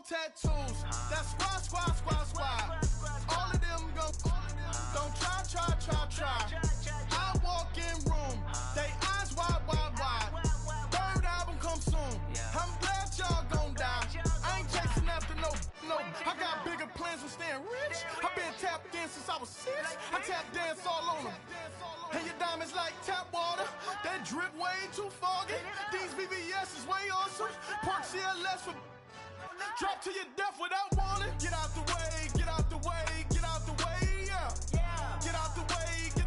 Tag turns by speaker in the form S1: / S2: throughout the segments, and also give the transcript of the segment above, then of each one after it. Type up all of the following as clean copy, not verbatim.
S1: tattoos. That's squad. All of them go. Don't try. I walk in room, they eyes wide. Third album come soon. I'm glad y'all gon' die. I ain't chasing after no. I got bigger plans for staying rich. I've been tapped in since I was 6. I tap dance all on them. And your diamonds like tap water. That drip way too foggy. These VVS is way awesome. Park CLS for drop to your death without warning. Get out the way, yeah. Get out the way, get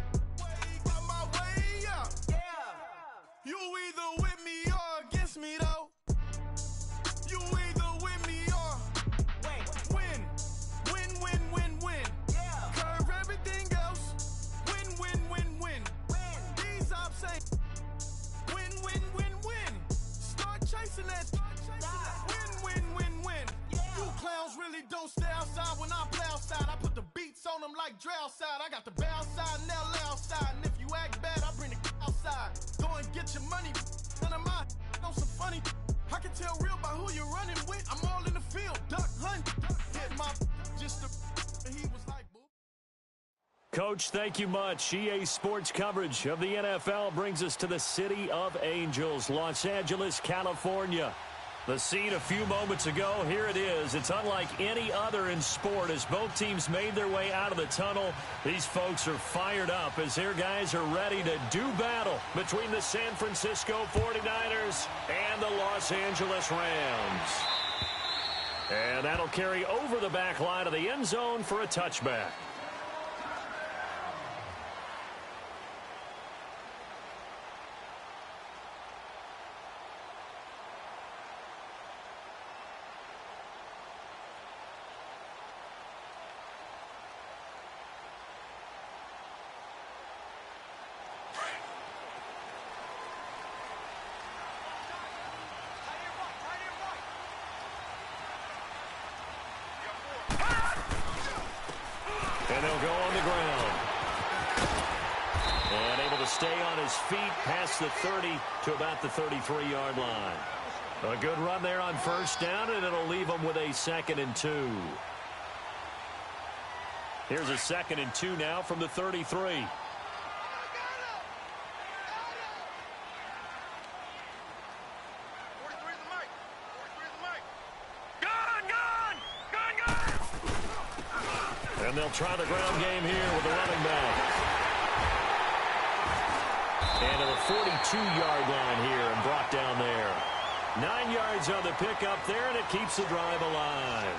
S1: out my way, yeah. You either with me or against me though. You either with me or win. Curve everything else. Win. These ops say win. Start chasing that. Win. You clowns really don't stay outside when I play outside. I put the beats on them like Drow side. I got the bow side and LA outside. And if you act bad, I bring the outside. Go and get your money. None of my know some funny. I can tell real by who you're running with. I'm all in the field. Duck hunt. Hit my just the he was like, boo.
S2: Coach, thank you much. EA Sports coverage of the NFL brings us to the City of Angels, Los Angeles, California. The scene a few moments ago, here it is. It's unlike any other in sport as both teams made their way out of the tunnel. These folks are fired up as their guys are ready to do battle between the San Francisco 49ers and the Los Angeles Rams. And that'll carry over the back line of the end zone for a touchback. And they'll go on the ground. And able to stay on his feet past the 30 to about the 33-yard line. A good run there on first down, and it'll leave them with a 2nd and 2. Here's a 2nd and 2 now from the 33. And they'll try the ground game here with the running back. And to the 42-yard line here and brought down there. 9 yards on the pickup there, and it keeps the drive alive.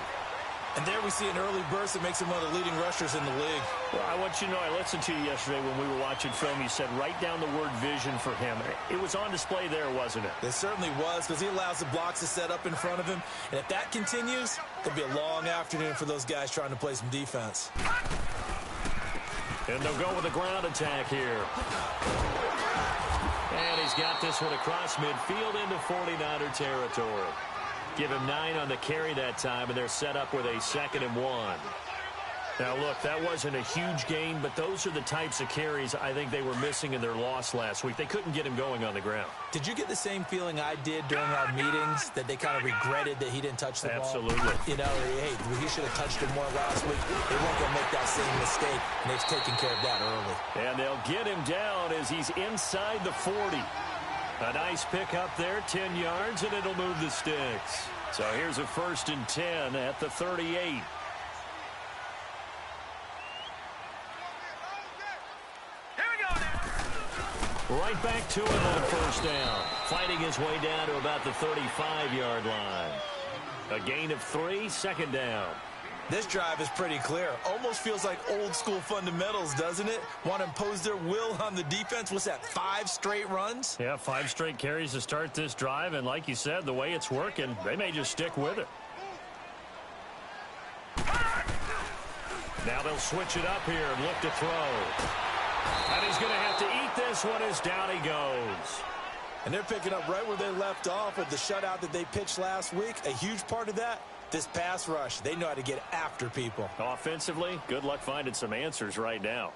S3: And there we see an early burst that makes him one of the leading rushers in the league.
S2: Well, I want you to know, I listened to you yesterday when we were watching film. You said write down the word vision for him. It was on display there, wasn't it?
S3: It certainly was, because he allows the blocks to set up in front of him. And if that continues, it'll be a long afternoon for those guys trying to play some defense.
S2: And they'll go with a ground attack here. And he's got this one across midfield into 49er territory. Give him 9 on the carry that time, and they're set up with a 2nd and 1. Now, look, that wasn't a huge gain, but those are the types of carries I think they were missing in their loss last week. They couldn't get him going on the ground.
S3: Did you get the same feeling I did during our meetings, that they kind of regretted that he didn't touch the ball?
S2: Absolutely.
S3: You know, hey, he should have touched it more last week. They weren't going to make that same mistake, and they've taken care of that early.
S2: And they'll get him down as he's inside the 40. A nice pickup there, 10 yards, and it'll move the sticks. So here's a 1st and 10 at the 38. Right back to him on first down. Fighting his way down to about the 35-yard line. A gain of 3, 2nd down.
S3: This drive is pretty clear. Almost feels like old-school fundamentals, doesn't it? Want to impose their will on the defense. What's that, 5 straight runs?
S2: Yeah, 5 straight carries to start this drive. And like you said, the way it's working, they may just stick with it. Now they'll switch it up here and look to throw. And he's going to have to eat this one as down he goes.
S3: And they're picking up right where they left off with the shutout that they pitched last week. A huge part of that, this pass rush. They know how to get after people.
S2: Offensively, good luck finding some answers right now.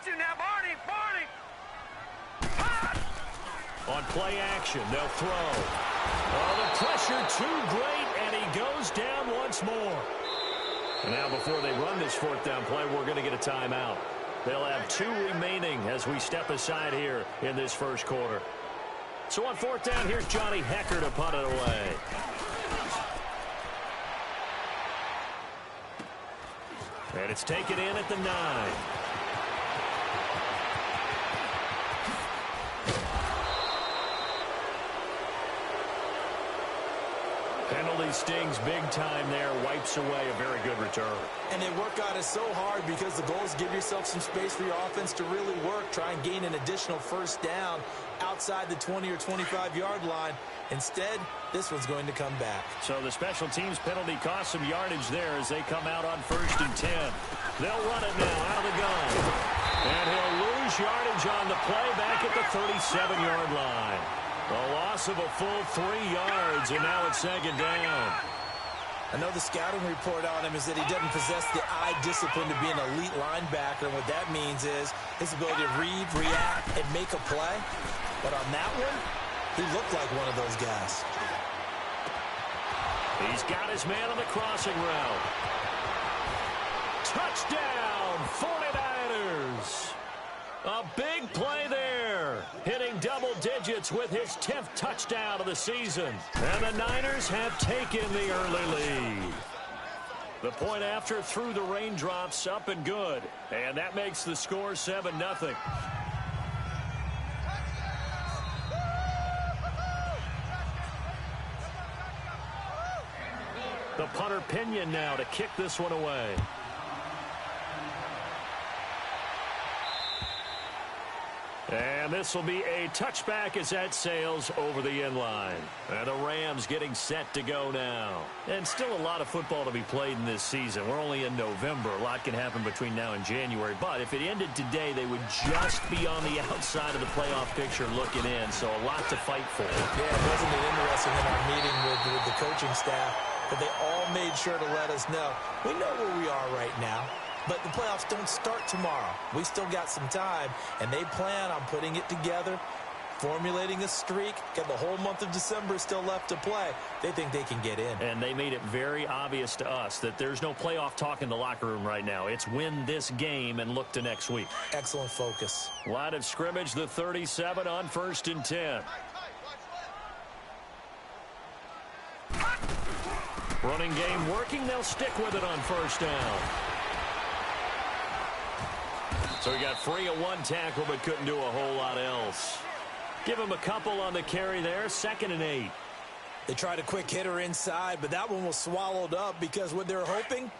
S4: you now, Barney.
S2: On play action, they'll throw. Oh, the pressure too great, and he goes down once more. And now before they run this fourth down play, we're going to get a timeout. They'll have 2 remaining as we step aside here in this first quarter. So on fourth down, here's Johnny Hecker to punt it away. And it's taken in at the 9. Penalty stings big time there, wipes away a very good return.
S3: And they work on it so hard because the goal is give yourself some space for your offense to really work. Try and gain an additional first down outside the 20 or 25-yard line. Instead, this one's going to come back.
S2: So the special teams penalty cost some yardage there as they come out on 1st and 10. They'll run it now out of the gun. And he'll lose yardage on the play back at the 37-yard line. A loss of a full 3 yards, and now it's 2nd down.
S3: I know the scouting report on him is that he doesn't possess the eye discipline to be an elite linebacker, and what that means is his ability to read, react, and make a play. But on that one, he looked like one of those guys.
S2: He's got his man on the crossing route. Touchdown, 49ers. A big play there, hitting double digits with his 10th touchdown of the season. And the Niners have taken the early lead. The point after through the raindrops, up and good. And that makes the score 7-0. The punter Pinion now to kick this one away. And this will be a touchback as that sails over the end line. And the Rams getting set to go now. And still a lot of football to be played in this season. We're only in November. A lot can happen between now and January. But if it ended today, they would just be on the outside of the playoff picture looking in. So a lot to fight for.
S3: Yeah, wasn't it interesting in our meeting with the coaching staff that they all made sure to let us know. We know where we are right now. But the playoffs don't start tomorrow. We still got some time, and they plan on putting it together, formulating a streak. Got the whole month of December still left to play. They think they can get in.
S2: And they made it very obvious to us that there's no playoff talk in the locker room right now. It's win this game and look to next week.
S3: Excellent focus.
S2: Line of scrimmage, the 37 on 1st and 10. Running game working. They'll stick with it on 1st down. So he got free of 1 tackle, but couldn't do a whole lot else. Give him a couple on the carry there. 2nd and 8.
S3: They tried a quick hitter inside, but that one was swallowed up because what they're hoping,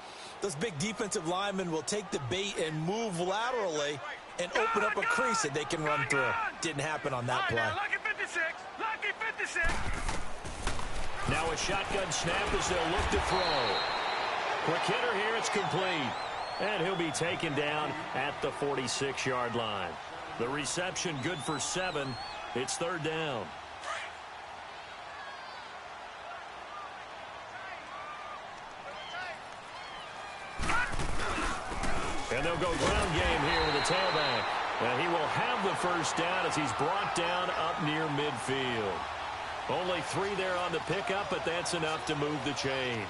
S3: those big defensive linemen will take the bait and move laterally and open up a crease that they can run through. Didn't happen on that play.
S4: Lucky 56. Lucky 56.
S2: Now a shotgun snap as they'll look to throw. Quick hitter here. It's complete. And he'll be taken down at the 46-yard line. The reception good for 7. It's 3rd down. And they'll go ground game here with the tailback. And he will have the 1st down as he's brought down up near midfield. Only 3 there on the pickup, but that's enough to move the chains.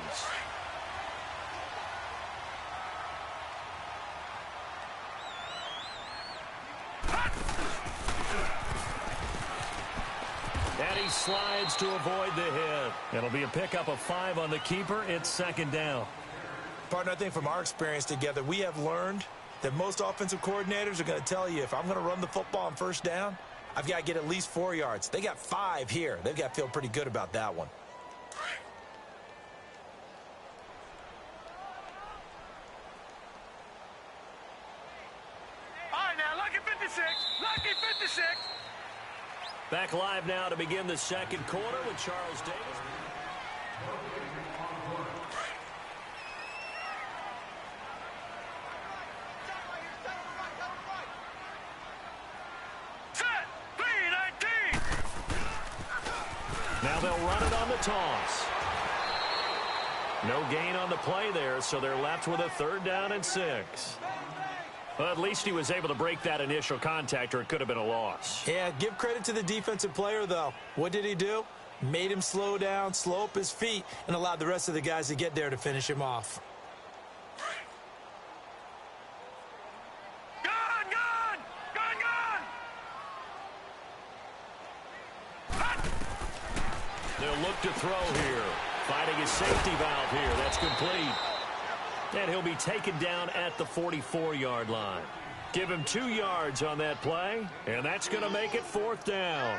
S2: And he slides to avoid the hit. It'll be a pickup of 5 on the keeper. It's 2nd down.
S3: Partner, I think from our experience together, we have learned that most offensive coordinators are going to tell you, if I'm going to run the football on 1st down, I've got to get at least 4 yards. They got 5 here. They've got to feel pretty good about that one.
S4: All right, now, lucky 56. Lucky 56.
S2: Back live now to begin the 2nd quarter with Charles Davis. Now they'll run it on the toss. No gain on the play there, so they're left with a 3rd down and 6. Well, at least he was able to break that initial contact, or it could have been a loss.
S3: Yeah, give credit to the defensive player, though. What did he do? Made him slow down, slow up his feet, and allowed the rest of the guys to get there to finish him off.
S2: They'll look to throw here. Finding his safety valve here. That's complete. And he'll be taken down at the 44-yard line. Give him 2 yards on that play, and that's going to make it 4th down.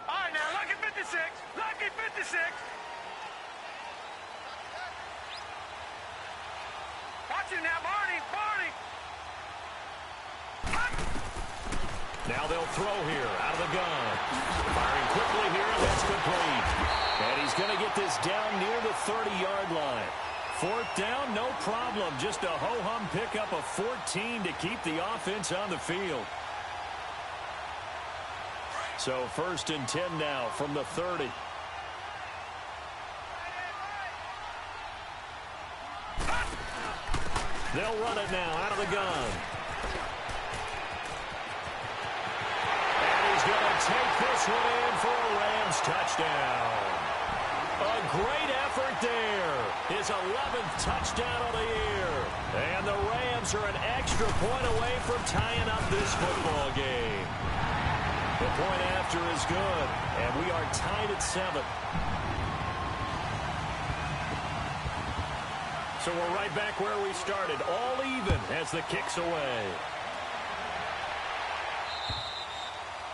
S4: All right, now, lucky 56. Lucky 56. Watch him now, Barney. Barney.
S2: Now they'll throw here out of the gun. Firing quickly here, and that's complete. And he's going to get this down near the 30-yard line. 4th down, no problem. Just a ho-hum pickup of 14 to keep the offense on the field. So 1st and 10 now from the 30. They'll run it now out of the gun. And he's going to take this one in for a Rams touchdown. A great effort there. His 11th touchdown of the year. And the Rams are an extra point away from tying up this football game. The point after is good, and we are tied at 7. So we're right back where we started, all even as the kick's away.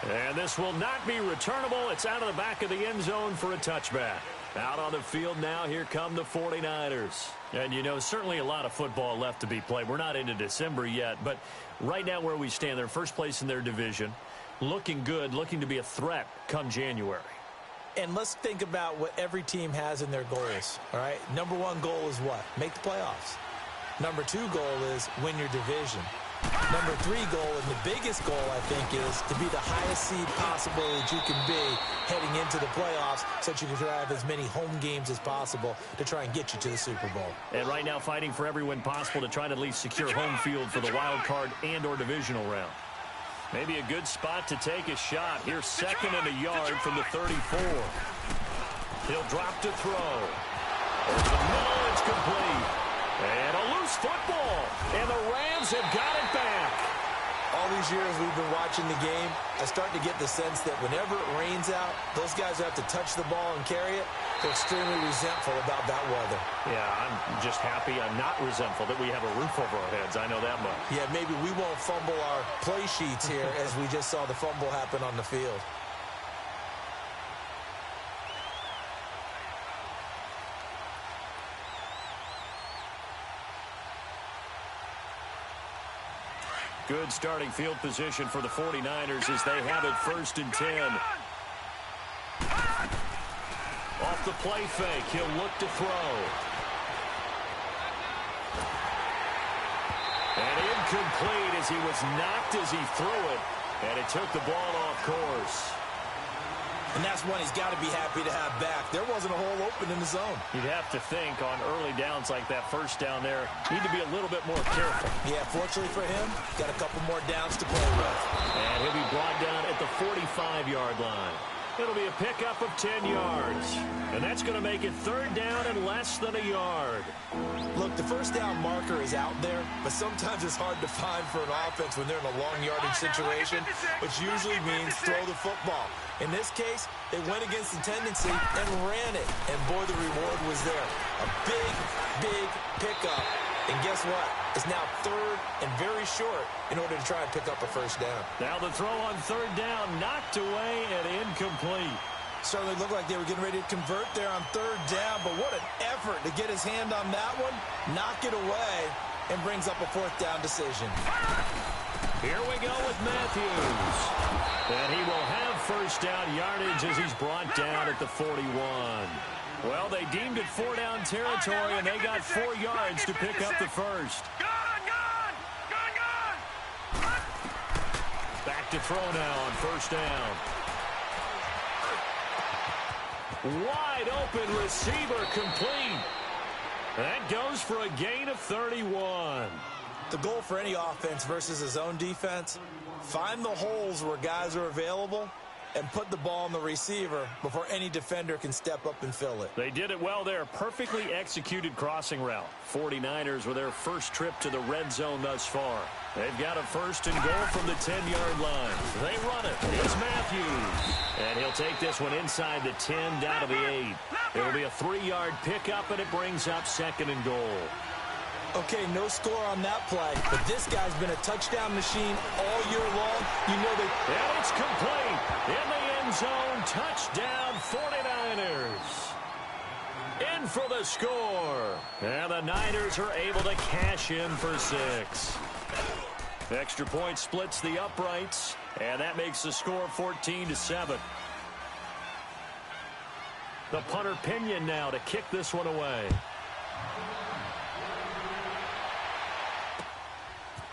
S2: And this will not be returnable. It's out of the back of the end zone for a touchback. Out on the field now, here come the 49ers. And, you know, certainly a lot of football left to be played. We're not into December yet, but right now where we stand, they're first place in their division. Looking good, looking to be a threat come January.
S3: And let's think about what every team has in their goals, all right? Number 1 goal is what? Make the playoffs. Number 2 goal is win your division. Number 3 goal, and the biggest goal, I think, is to be the highest seed possible that you can be heading into the playoffs so that you can have as many home games as possible to try and get you to the Super Bowl.
S2: And right now fighting for every win possible to try to at least secure home field for the wild card and or divisional round. Maybe a good spot to take a shot. Here's 2nd and a yard from the 34. He'll drop to throw. Over the middle, it's complete. And a loose football. And the Rams have got it back.
S3: All these years we've been watching the game, I start to get the sense that whenever it rains out, those guys who have to touch the ball and carry it, they're extremely resentful about that weather.
S2: Yeah, I'm just happy I'm not resentful that we have a roof over our heads. I know that much.
S3: Yeah, maybe we won't fumble our play sheets here as we just saw the fumble happen on the field.
S2: Good starting field position for the 49ers as they have it 1st and 10. Off the play fake, he'll look to throw. And incomplete as he was knocked as he threw it. And it took the ball off course.
S3: And that's one he's got to be happy to have back. There wasn't a hole open in the zone.
S2: You'd have to think on early downs like that, 1st down there, need to be a little bit more careful.
S3: Yeah, fortunately for him, got a couple more downs to play with.
S2: And he'll be brought down at the 45-yard line. It'll be a pickup of 10 yards. And that's going to make it 3rd down and less than a yard.
S3: Look, the 1st down marker is out there, but sometimes it's hard to find for an offense when they're in a long yardage situation, which usually means throw the football. In this case, they went against the tendency and ran it. And, boy, the reward was there. A big, big pickup. And guess what? It's now 3rd and very short in order to try and pick up a 1st down.
S2: Now the throw on 3rd down, knocked away and incomplete.
S3: Certainly looked like they were getting ready to convert there on 3rd down, but what an effort to get his hand on that one, knock it away, and brings up a 4th down decision.
S2: Here we go with Matthews. And he will have 1st down yardage as he's brought down at the 41. Well, they deemed it 4-down territory, and they got 4 yards to pick up the 1st. Back to throw now on 1st down. Wide open receiver complete. That goes for a gain of 31.
S3: The goal for any offense versus his own defense, find the holes where guys are available and put the ball on the receiver before any defender can step up and fill it.
S2: They did it well there. Perfectly executed crossing route. 49ers with their first trip to the red zone thus far. They've got a first and goal from the 10-yard line. They run it. It's Matthews. And he'll take this one inside the 10 down to the 8. It'll be a 3-yard pickup, and it brings up second and goal.
S3: Okay, no score on that play, but this guy's been a touchdown machine all year long. You know they...
S2: And it's complete. In the end zone, touchdown 49ers. In for the score. And the Niners are able to cash in for 6. Extra point splits the uprights, and that makes the score 14-7. The punter Pinion now to kick this one away.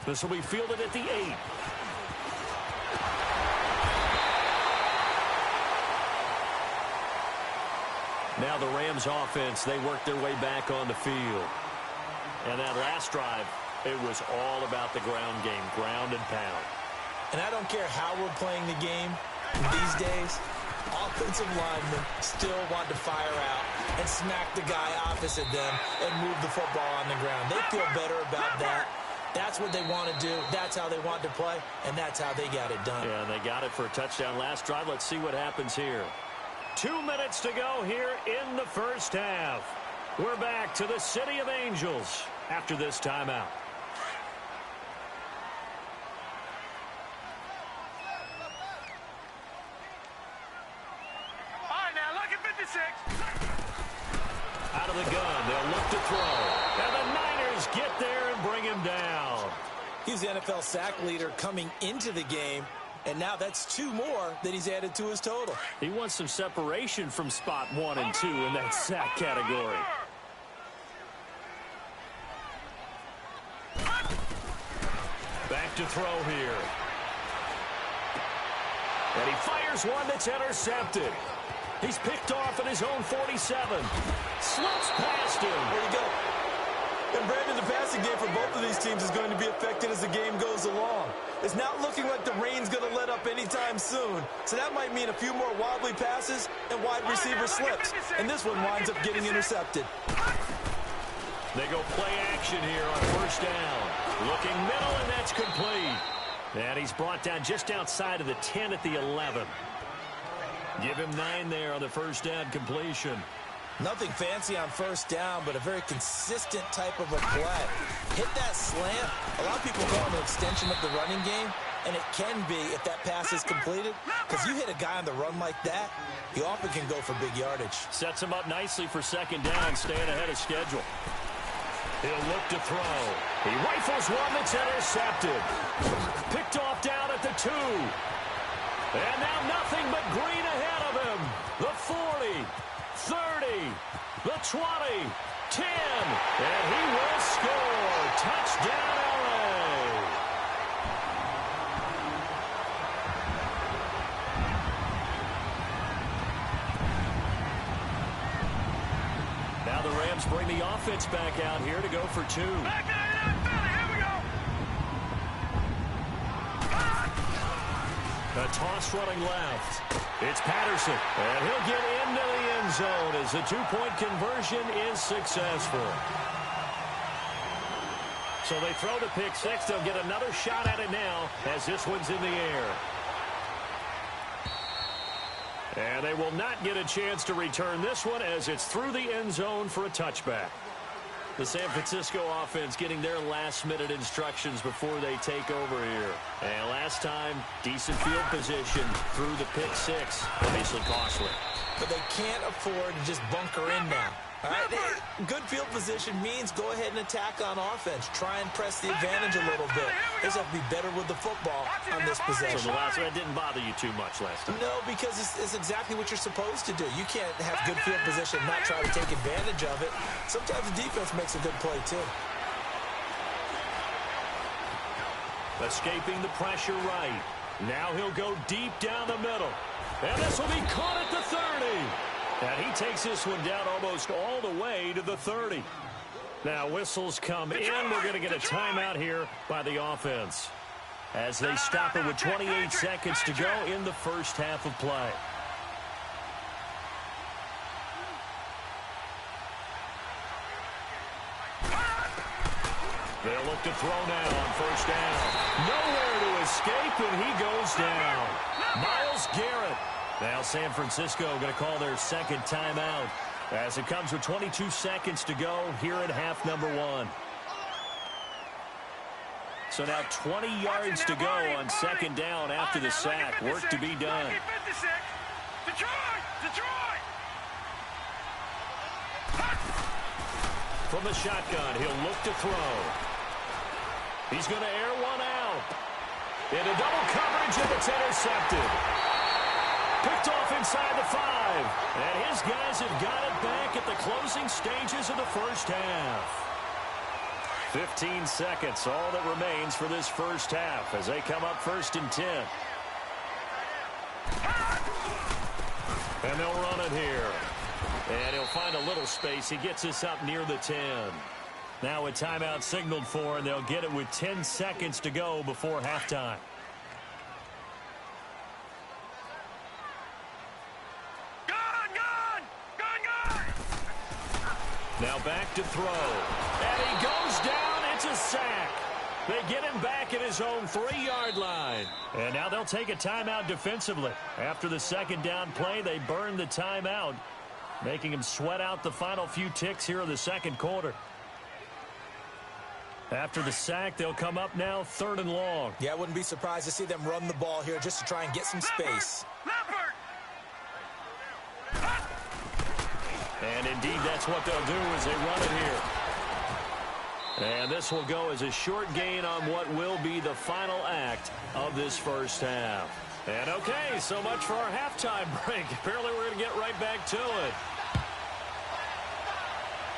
S2: This will be fielded at the 8. Now the Rams offense, they work their way back on the field. And that last drive, it was all about the ground game, ground and pound.
S3: And I don't care how we're playing the game these days, offensive linemen still want to fire out and smack the guy opposite them and move the football on the ground. They feel better about that. That's what they want to do. That's how they want to play, and that's how they got it done.
S2: Yeah, and they got it for a touchdown last drive. Let's see what happens here. 2 minutes to go here in the first half. We're back to the City of Angels after this timeout.
S4: All right, now, look at 56.
S2: Out of the gun, they'll look to throw. And the Niners get there and bring him down.
S3: He's the NFL sack leader coming into the game, and now that's 2 more that he's added to his total.
S2: He wants some separation from spot 1 and 2 in that sack category. Back to throw here. And he fires one that's intercepted. He's picked off at his own 47. Slips past him.
S3: There you go. And Brandon, the passing game for both of these teams is going to be affected as the game goes along. It's not looking like the rain's going to let up anytime soon. So that might mean a few more wobbly passes and wide receiver slips. And this one winds up getting intercepted.
S2: They go play action here on first down. Looking middle, and that's complete. And he's brought down just outside of the 10 at the 11. Give him 9 there on the first down completion.
S3: Nothing fancy on first down, but a very consistent type of a play. Hit that slant. A lot of people call it an extension of the running game, and it can be if that pass is completed, because you hit a guy on the run like that, he often can go for big yardage.
S2: Sets him up nicely for second down, staying ahead of schedule. He'll look to throw. He rifles one that's intercepted. Picked off down at the 2. And now nothing but green ahead of him. The 40, 30, the 20, 10. And he will score. Touchdown, LA. Now the Rams bring the offense back out here to go for 2.
S4: Back to 89 Philly. Here we go.
S2: A toss running left. It's Patterson. And he'll get into the end zone as the 2-point conversion is successful. So they throw the pick 6. They'll get another shot at it now as this one's in the air. And they will not get a chance to return this one as it's through the end zone for a touchback. The San Francisco offense getting their last-minute instructions before they take over here. And last time, decent field position through the pick 6. Obviously costly.
S3: But they can't afford to just bunker in now. All right, good field position means go ahead and attack on offense. Try and press the advantage a little bit. They just have to be better with the football on this possession.
S2: So the last one didn't bother you too much last time.
S3: No, because it's exactly what you're supposed to do. You can't have good field position and not try to take advantage of it. Sometimes the defense makes a good play, too.
S2: Escaping the pressure right. Now he'll go deep down the middle. And this will be caught at the 30. And he takes this one down almost all the way to the 30. Now whistles come in. We're going to get a timeout here by the offense as they stop it with 28 seconds to go in the first half of play. They'll look to throw now on first down. Nowhere to escape, and he goes down. Myles Garrett. Now San Francisco going to call their second timeout as it comes with 22 seconds to go here at half number 1. So now 20 yards to go on second down after the sack. Work to be done. From the shotgun, he'll look to throw. He's going to air one out. Into double coverage, and it's intercepted. Picked off inside the 5. And his guys have got it back at the closing stages of the first half. 15 seconds, all that remains for this first half as they come up first and 10. And they'll run it here. And he'll find a little space. He gets us up near the 10. Now a timeout signaled for, and they'll get it with 10 seconds to go before halftime. Now back to throw. And he goes down. It's a sack. They get him back at his own 3-yard line. And now they'll take a timeout defensively. After the second down play, they burn the timeout, making him sweat out the final few ticks here in the second quarter. After the sack, they'll come up now 3rd and long.
S3: Yeah, I wouldn't be surprised to see them run the ball here just to try and get some space.
S2: And indeed, that's what they'll do as they run it here. And this will go as a short gain on what will be the final act of this first half. And okay, so much for our halftime break. Apparently we're going to get right back to it.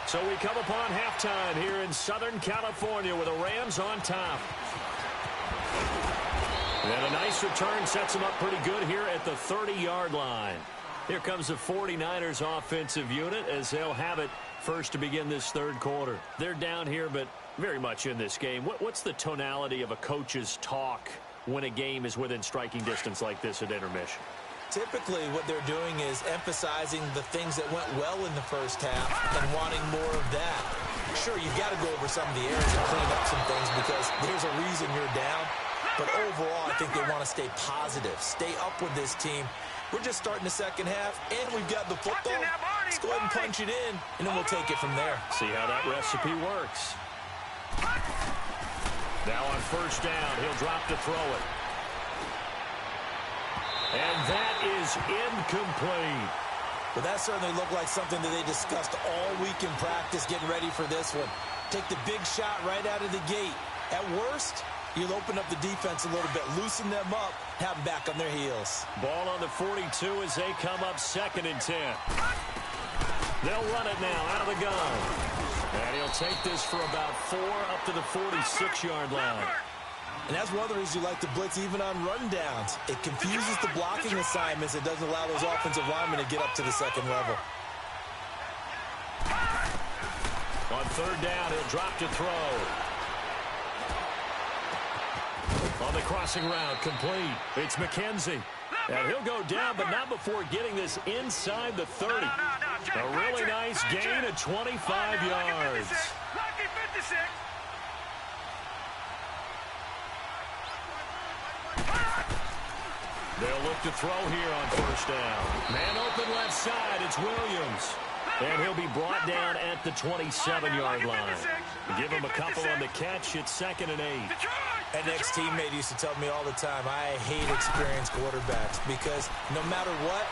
S2: So we come upon halftime here in Southern California with the Rams on top. And a nice return sets them up pretty good here at the 30-yard line. Here comes the 49ers offensive unit as they'll have it first to begin this third quarter. They're down here, but very much in this game. What's the tonality of a coach's talk when a game is within striking distance like this at intermission?
S3: Typically, what they're doing is emphasizing the things that went well in the first half and wanting more of that. Sure, you've got to go over some of the errors and clean up some things because there's a reason you're down. But overall, I think they want to stay positive, stay up with this team. We're just starting the second half, and we've got the football. Let's go ahead and punch it in, and then we'll take it from there.
S2: See how that recipe works. Now on first down, he'll drop to throw it. And that is incomplete.
S3: Well, that certainly looked like something that they discussed all week in practice, getting ready for this one. Take the big shot right out of the gate. At worst, you'll open up the defense a little bit, loosen them up, have them back on their heels.
S2: Ball on the 42 as they come up 2nd and 10. They'll run it now out of the gun. And he'll take this for about 4 up to the 46-yard line.
S3: And that's one of the reasons you like to blitz even on rundowns. It confuses the blocking assignments. It doesn't allow those offensive linemen to get up to the second level.
S2: On third down, he'll drop to throw. On the crossing route, complete. It's McKenzie. And he'll go down, but not before getting this inside the 30. A really nice gain of 25 yards. They'll look to throw here on first down. Man open left side, it's Williams. And he'll be brought down at the 27-yard line. Give him a couple on the catch, it's 2nd and 8.
S3: An ex-teammate used to tell me all the time, I hate experienced quarterbacks because no matter what,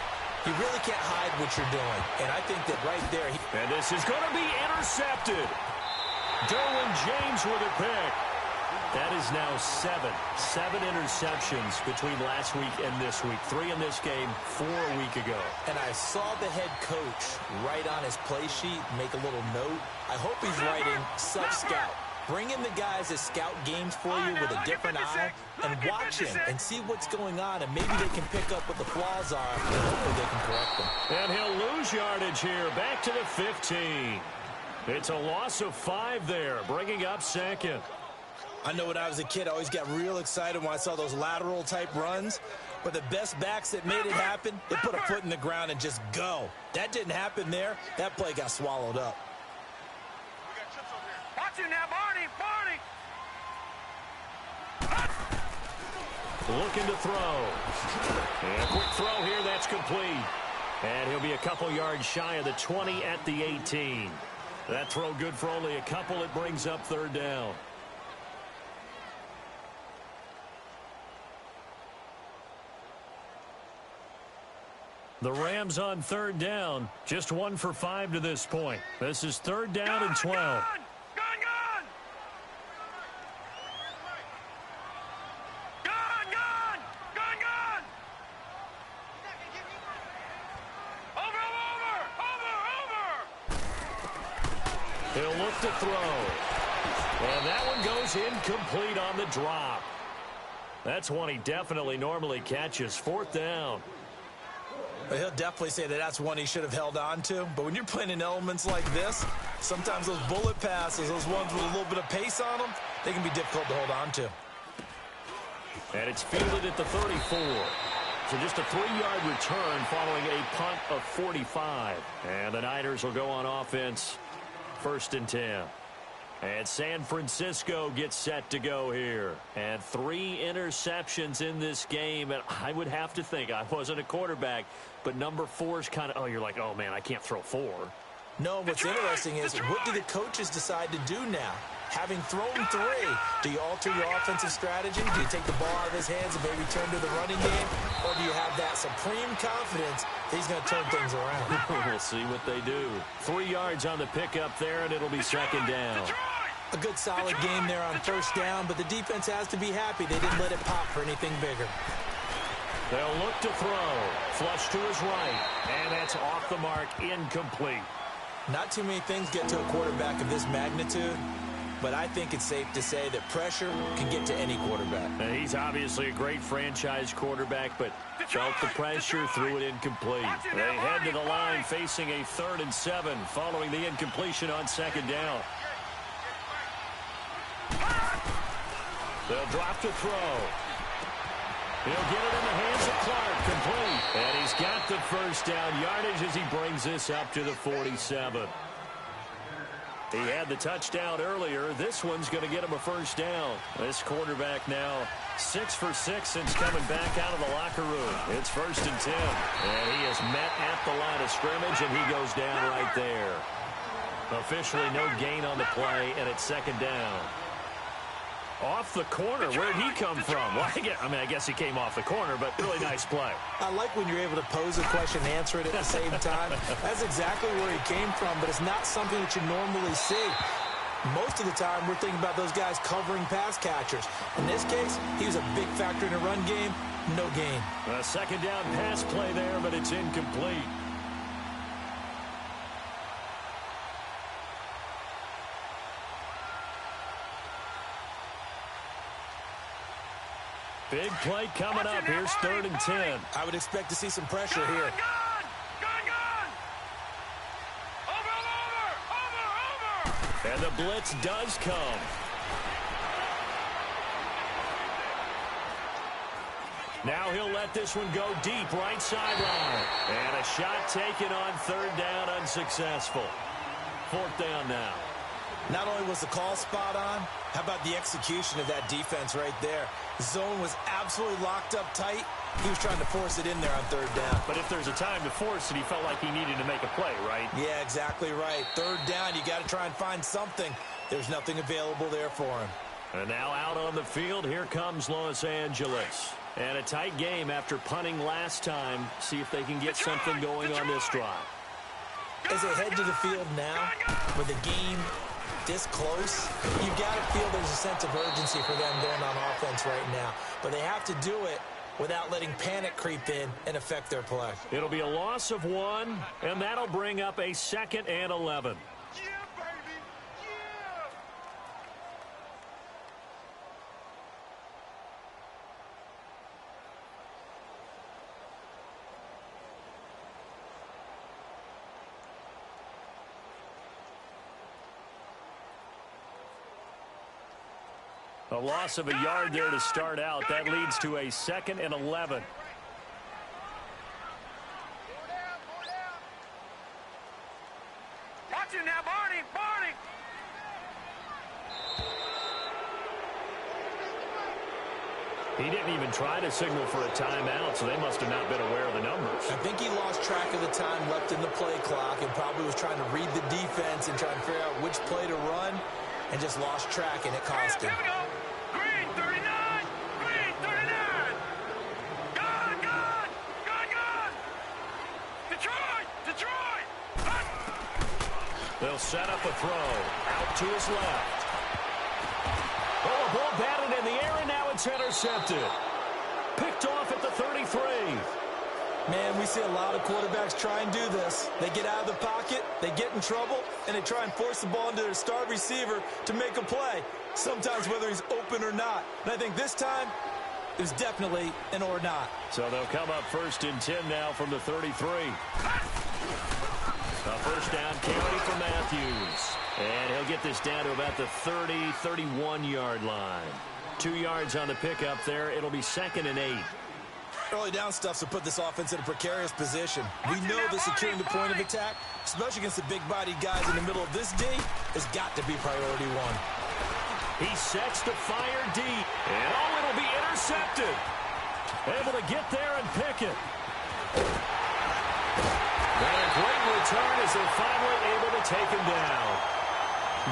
S3: you really can't hide what you're doing. And I think that right there...
S2: And this is going to be intercepted. Derwin James with a pick. That is now 7 interceptions between last week and this week. 3 in this game, 4 a week ago.
S3: And I saw the head coach write on his play sheet, make a little note. I hope he's writing self-scout. Bring in the guys that scout games for you with a different eye and watch him and see what's going on, and maybe they can pick up what the flaws are, and hopefully they can correct them.
S2: And he'll lose yardage here, back to the 15. It's a loss of 5 there, bringing up second.
S3: I know when I was a kid, I always got real excited when I saw those lateral-type runs. But the best backs that made it happen, they put a foot in the ground and just go. That didn't happen there. That play got swallowed up.
S4: Watch it now, Barney.
S2: Looking to throw. And a quick throw here, that's complete. And he'll be a couple yards shy of the 20 at the 18. That throw good for only a couple. It brings up third down. The Rams on third down, just 1 for 5 to this point. This is third down and 12.
S4: Gun! Over!
S2: He'll look to throw. And that one goes incomplete on the drop. That's one he definitely normally catches. Fourth down.
S3: He'll definitely say that that's one he should have held on to. But when you're playing in elements like this, sometimes those bullet passes, those ones with a little bit of pace on them, they can be difficult to hold on to.
S2: And it's fielded at the 34. So just a 3-yard return following a punt of 45. And the Niners will go on offense, 1st and 10. And San Francisco gets set to go here. And 3 interceptions in this game. And I would have to think, I wasn't a quarterback, but number 4 is kind of, you're like, oh, man, I can't throw 4.
S3: No, what's interesting is what do the coaches decide to do now? Having thrown 3, do you alter your offensive strategy? Do you take the ball out of his hands and maybe turn to the running game? Or do you have that supreme confidence that he's going to turn things around?
S2: We'll see what they do. 3 yards on the pickup there, and it'll be second down.
S3: A good solid game there on first down, but the defense has to be happy they didn't let it pop for anything bigger.
S2: They'll look to throw. Flush to his right, and that's off the mark, incomplete.
S3: Not too many things get to a quarterback of this magnitude, but I think it's safe to say that pressure can get to any quarterback.
S2: Now, he's obviously a great franchise quarterback, but felt the pressure, threw it incomplete. They head to the line facing a 3rd and 7 following the incompletion on second down. They'll drop to throw. He'll get it in the hands of Clark, complete. And he's got the first down yardage as he brings this up to the 47. He had the touchdown earlier. This one's going to get him a first down. This quarterback now 6 for 6 since coming back out of the locker room. It's 1st and 10. And he is met at the line of scrimmage, and he goes down right there. Officially no gain on the play, and it's second down. Off the corner. Where'd he come from? Well, I guess he came off the corner, but really nice play.
S3: I like when you're able to pose a question and answer it at the same time. That's exactly where he came from, but it's not something that you normally see. Most of the time, we're thinking about those guys covering pass catchers. In this case, he was a big factor in the run game. No gain.
S2: A second down pass play there, but it's incomplete. Big play coming up. Here's 3rd and 10.
S3: I would expect to see some pressure here.
S2: And the blitz does come. Now he'll let this one go deep, right sideline. And a shot taken on 3rd down, unsuccessful. 4th down now.
S3: Not only was the call spot on, how about the execution of that defense right there? Zone was absolutely locked up tight. He was trying to force it in there on 3rd down.
S2: But if there's a time to force it, he felt like he needed to make a play, right?
S3: Yeah, exactly right. 3rd down, you got to try and find something. There's nothing available there for him.
S2: And now out on the field, here comes Los Angeles. And a tight game after punting last time. See if they can get something going on this drive.
S3: As they head to the field now, with the game this close, you got to feel there's a sense of urgency for them going on offense right now. But they have to do it without letting panic creep in and affect their play.
S2: It'll be a loss of 1, and that'll bring up a 2nd and 11. A loss of a yard there to start out. That leads to a 2nd and 11.
S4: Watch him now, Barney. Barney.
S2: He didn't even try to signal for a timeout, so they must have not been aware of the numbers.
S3: I think he lost track of the time left in the play clock and probably was trying to read the defense and trying to figure out which play to run and just lost track, and it cost him.
S4: Here we go. Green 39. Green 39. Gone, gone. Gone, gone. Detroit. Detroit.
S2: They'll set up a throw. Out to his left. Oh, a ball batted in the air, and now it's intercepted. Picked off at the 33.
S3: Man, we see a lot of quarterbacks try and do this. They get out of the pocket, they get in trouble, and they try and force the ball into their star receiver to make a play, sometimes whether he's open or not. And I think this time, it was definitely an or not.
S2: So they'll come up 1st and 10 now from the 33. A first down carry for Matthews. And he'll get this down to about the 30, 31-yard line. 2 yards on the pickup there. It'll be 2nd and 8.
S3: Early down stuff to put this offense in a precarious position. We know that securing the point of attack, especially against the big-bodied guys in the middle of this D, has got to be priority one.
S2: He sets to fire deep. And oh, it'll be intercepted. Able to get there and pick it. And a great return as they're finally able to take him down.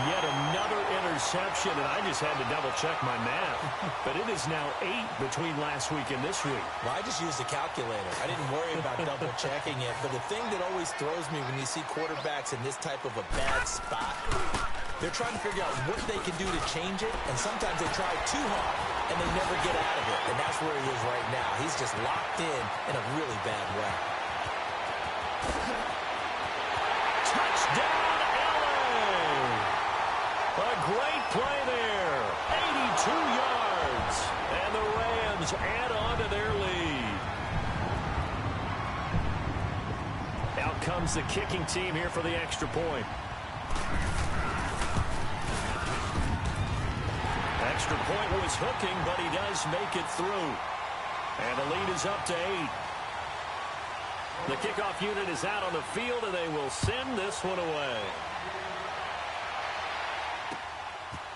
S2: Yet another interception, and I just had to double-check my math. But it is now 8 between last week and this week.
S3: Well, I just used a calculator. I didn't worry about double-checking it. But the thing that always throws me when you see quarterbacks in this type of a bad spot, they're trying to figure out what they can do to change it, and sometimes they try too hard, and they never get out of it. And that's where he is right now. He's just locked in a really bad way.
S2: Touchdown, LA! A great play there. 82 yards. And the Rams add on to their lead. Out comes the kicking team here for the extra point. Extra point was hooking, but he does make it through. And the lead is up to 8. The kickoff unit is out on the field, and they will send this one away.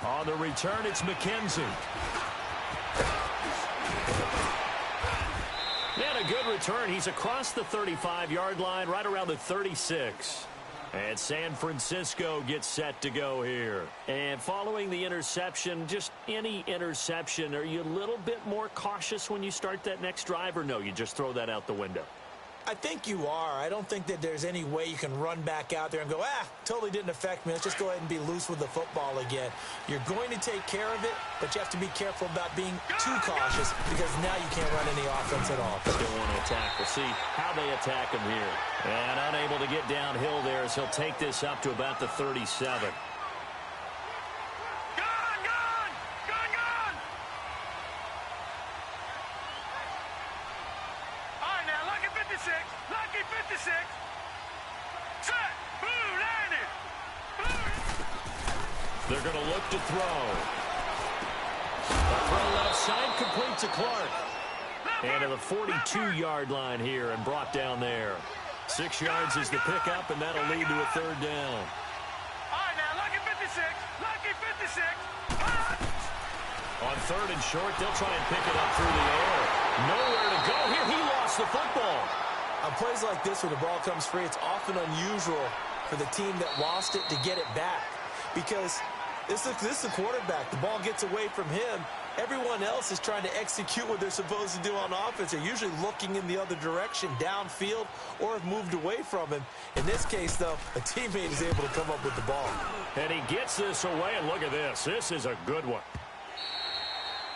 S2: On the return, it's McKenzie. And a good return. He's across the 35-yard line, right around the 36. And San Francisco gets set to go here. And following the interception, just any interception, are you a little bit more cautious when you start that next drive, or no, you just throw that out the window?
S3: I think you are. I don't think that there's any way you can run back out there and go, totally didn't affect me. Let's just go ahead and be loose with the football again. You're going to take care of it, but you have to be careful about being too cautious because now you can't run any offense at all.
S2: Still want to attack. We'll see how they attack him here. And unable to get downhill there as he'll take this up to about the 37.
S4: Lucky 56. Set. Blue landed.
S2: They're going to look to throw. A throw left side, complete to Clark. And to the 42-yard line here and brought down there. 6 yards is the pickup, and that'll lead to a 3rd down.
S4: All right, now, lucky 56. Lucky 56.
S2: On 3rd and short, they'll try and pick it up through the air. Nowhere to go here. He lost the football.
S3: On plays like this where the ball comes free, it's often unusual for the team that lost it to get it back. Because this is a quarterback. The ball gets away from him. Everyone else is trying to execute what they're supposed to do on offense. They're usually looking in the other direction, downfield, or have moved away from him. In this case, though, a teammate is able to come up with the ball.
S2: And he gets this away, and look at this. This is a good one.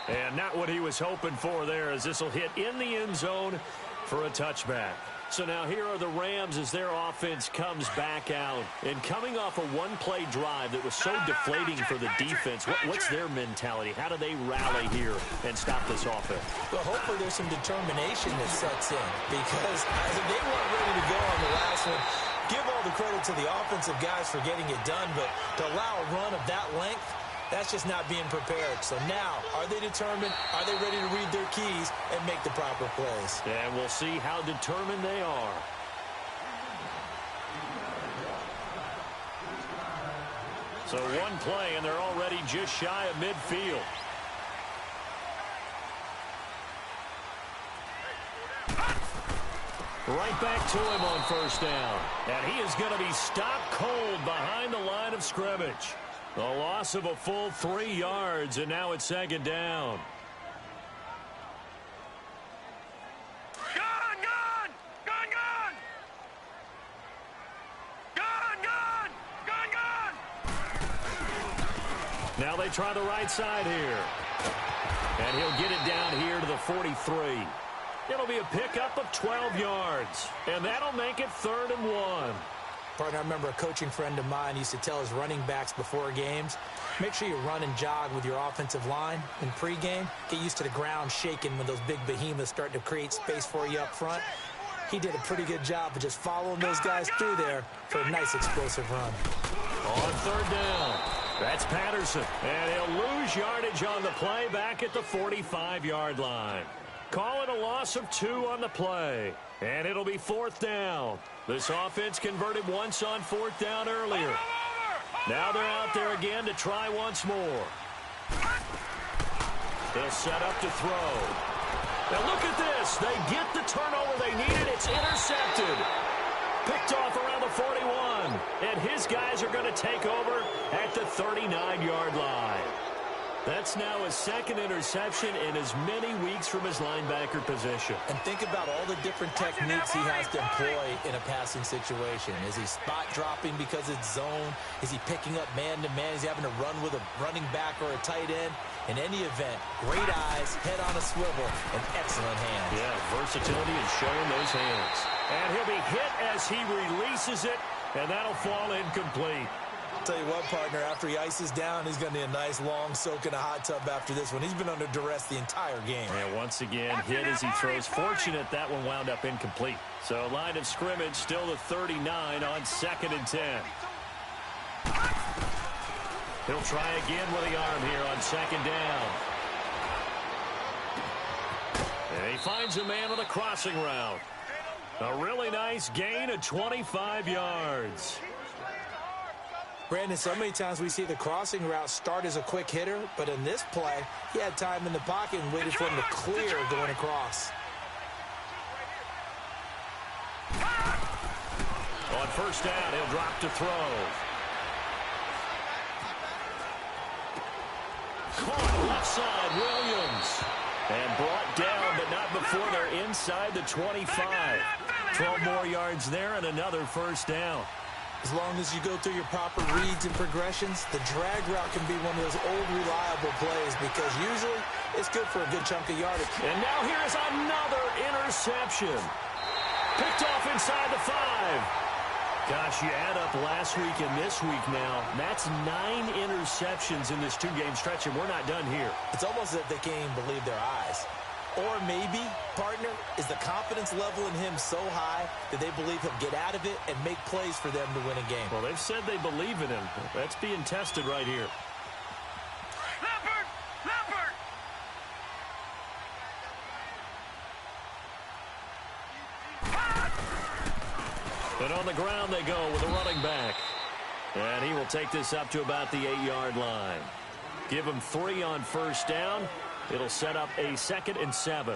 S2: And not what he was hoping for there, as this will hit in the end zone for a touchback. So now here are the Rams as their offense comes back out. And coming off a one-play drive that was so deflating for the defense, what's their mentality? How do they rally here and stop this offense?
S3: Well, hopefully there's some determination that sets in. Because they weren't ready to go on the last one. Give all the credit to the offensive guys for getting it done, but to allow a run of that length, That's just not being prepared. So now, are they determined? Are they ready to read their keys and make the proper plays?
S2: And we'll see how determined they are. So one play, and they're already just shy of midfield. Right back to him on first down. And he is going to be stopped cold behind the line of scrimmage. A loss of a full 3 yards, and now it's second down.
S4: Gone, gone! Gone, gone! Gone, gone! Gone, gone!
S2: Now they try the right side here. And he'll get it down here to the 43. It'll be a pickup of 12 yards. And that'll make it 3rd and 1.
S3: Partner, I remember a coaching friend of mine used to tell his running backs before games, make sure you run and jog with your offensive line in pregame. Get used to the ground shaking when those big behemoths start to create space for you up front. He did a pretty good job of just following those guys through there for a nice explosive run.
S2: On 3rd down, that's Patterson. And he'll lose yardage on the play back at the 45-yard line. Call it a loss of 2 on the play. And it'll be 4th down. This offense converted once on 4th down earlier. Now they're out there again to try once more. They'll set up to throw. Now look at this. They get the turnover they needed. It's intercepted. Picked off around the 41. And his guys are going to take over at the 39-yard line. That's now his 2nd interception in as many weeks from his linebacker position.
S3: And think about all the different techniques he has to employ in a passing situation. Is he spot dropping because it's zone? Is he picking up man-to-man? Is he having to run with a running back or a tight end? In any event, great eyes, head on a swivel, and excellent hands.
S2: Yeah, versatility is showing those hands. And he'll be hit as he releases it, and that'll fall incomplete.
S3: Tell you what, partner, after he ices down, he's going to need a nice long soak in a hot tub after this one. He's been under duress the entire game.
S2: And once again, hit as he throws. Fortunate that one wound up incomplete. So line of scrimmage still the 39 on 2nd and 10. He'll try again with the arm here on 2nd down. And he finds a man on the crossing route. A really nice gain of 25 yards.
S3: Brandon, so many times we see the crossing route start as a quick hitter, but in this play, he had time in the pocket and waited for him to clear going across.
S2: On 1st down, he'll drop to throw. Caught left side, Williams. And brought down, but not before they're inside the 25. 12 more yards there and another 1st down.
S3: As long as you go through your proper reads and progressions, the drag route can be one of those old reliable plays because usually it's good for a good chunk of yardage.
S2: And now here is another interception. Picked off inside the 5. Gosh, you add up last week and this week now. That's 9 interceptions in this 2-game stretch, and we're not done here.
S3: It's almost as if they can't even believe their eyes. Or maybe, partner, is the confidence level in him so high that they believe he'll get out of it and make plays for them to win a game.
S2: Well, they've said they believe in him. That's being tested right here.
S4: Leopard! Leopard!
S2: And on the ground they go with a running back. And he will take this up to about the 8-yard line. Give him 3 on 1st down. It'll set up a 2nd and 7.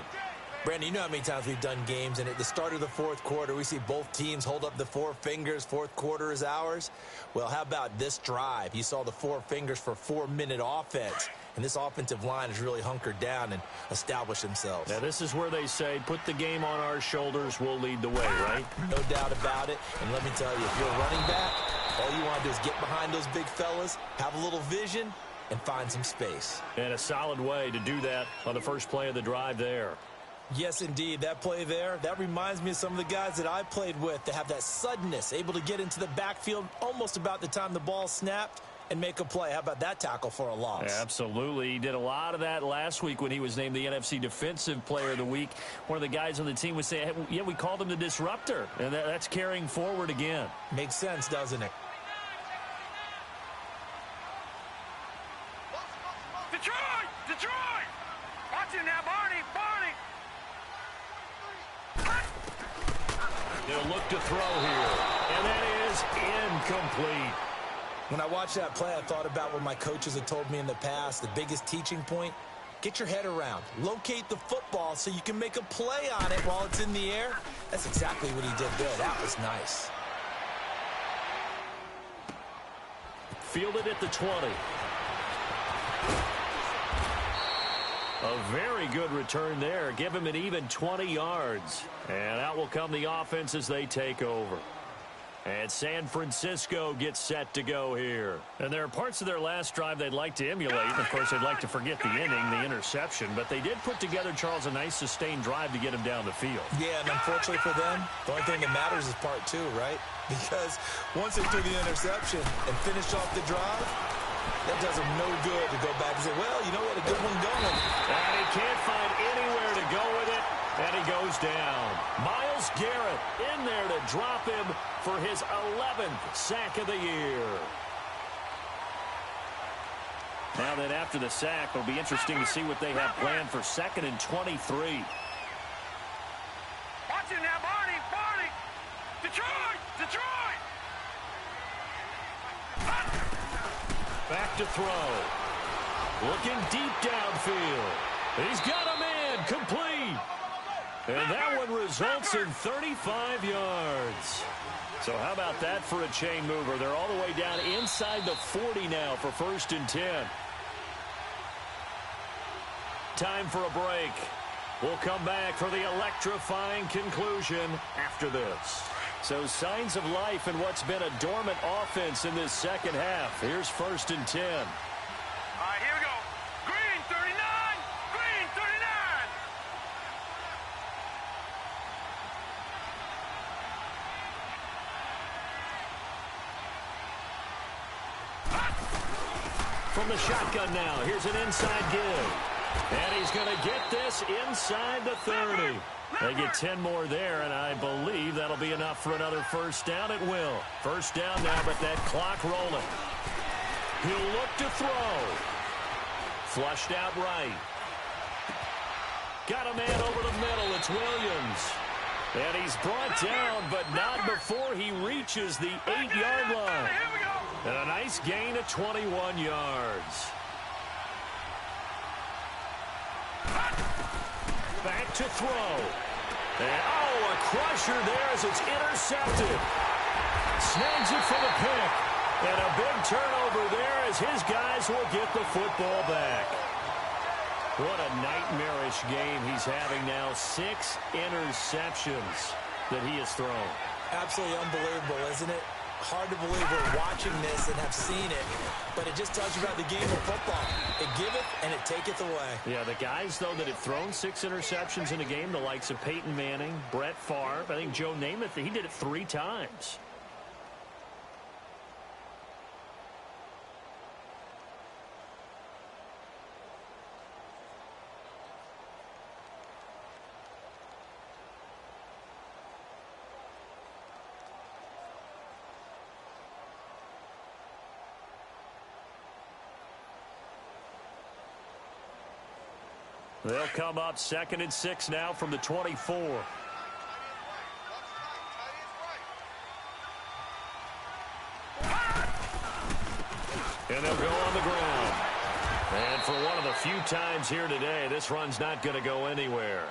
S3: Brandon, you know how many times we've done games, and at the start of the 4th quarter, we see both teams hold up the 4 fingers, 4th quarter is ours. Well, how about this drive? You saw the 4 fingers for 4-minute offense, and this offensive line has really hunkered down and established themselves.
S2: Now, this is where they say, put the game on our shoulders, we'll lead the way, right?
S3: No doubt about it, and let me tell you, if you're a running back, all you want to do is get behind those big fellas, have a little vision, and find some space.
S2: And a solid way to do that on the first play of the drive there.
S3: Yes, indeed. That play there, that reminds me of some of the guys that I played with that have that suddenness, able to get into the backfield almost about the time the ball snapped and make a play. How about that tackle for a loss?
S2: Absolutely. He did a lot of that last week when he was named the NFC Defensive Player of the Week. One of the guys on the team would say, hey, yeah, we called him the disruptor, and that's carrying forward again.
S3: Makes sense, doesn't it?
S2: They'll look to throw here, and that is incomplete.
S3: When I watched that play, I thought about what my coaches had told me in the past. The biggest teaching point, get your head around. Locate the football so you can make a play on it while it's in the air. That's exactly what he did there. That was nice.
S2: Fielded at the 20. A very good return there. Give him an even 20 yards. And out will come the offense as they take over. And San Francisco gets set to go here. And there are parts of their last drive they'd like to emulate. Of course, they'd like to forget the inning, the interception. But they did put together, Charles, a nice sustained drive to get him down the field.
S3: Yeah, and unfortunately for them, the only thing that matters is part two, right? Because once they threw the interception and finished off the drive, that does them no good to go back and say, well, you know what, a good one going.
S2: And he can't find anywhere to go with it, and he goes down. Myles Garrett in there to drop him for his 11th sack of the year. Now then, after the sack, it'll be interesting to see what they have planned for 2nd and 23.
S4: Watch it now, Barney, Barney. Detroit, Detroit.
S2: Back to throw. Looking deep downfield. He's got him in. Complete. And that one results in 35 yards. So how about that for a chain mover? They're all the way down inside the 40 now for 1st and 10. Time for a break. We'll come back for the electrifying conclusion after this. So signs of life in what's been a dormant offense in this second half. Here's 1st and 10.
S4: All right, here we go. Green 39, Green 39.
S2: From the shotgun now, here's an inside give. And he's going to get this inside the 30. They get 10 more there, and I believe that'll be enough for another 1st down. It will. 1st down now, but that clock rolling. He'll look to throw. Flushed out right. Got a man over the middle. It's Williams. And he's brought down, but not before he reaches the 8-yard line. And a nice gain of 21 yards. Back to throw. And, a crusher there as it's intercepted. Snags it for the pick. And a big turnover there as his guys will get the football back. What a nightmarish game he's having now. 6 interceptions that he has thrown.
S3: Absolutely unbelievable, isn't it? Hard to believe we're watching this and have seen it, but it just tells you about the game of football. It giveth and it taketh away.
S2: Yeah, the guys, though, that have thrown 6 interceptions in a game, the likes of Peyton Manning, Brett Favre, I think Joe Namath, he did it 3 times. They'll come up 2nd and 6 now from the 24. And they'll go on the ground. And for one of the few times here today, this run's not going to go anywhere.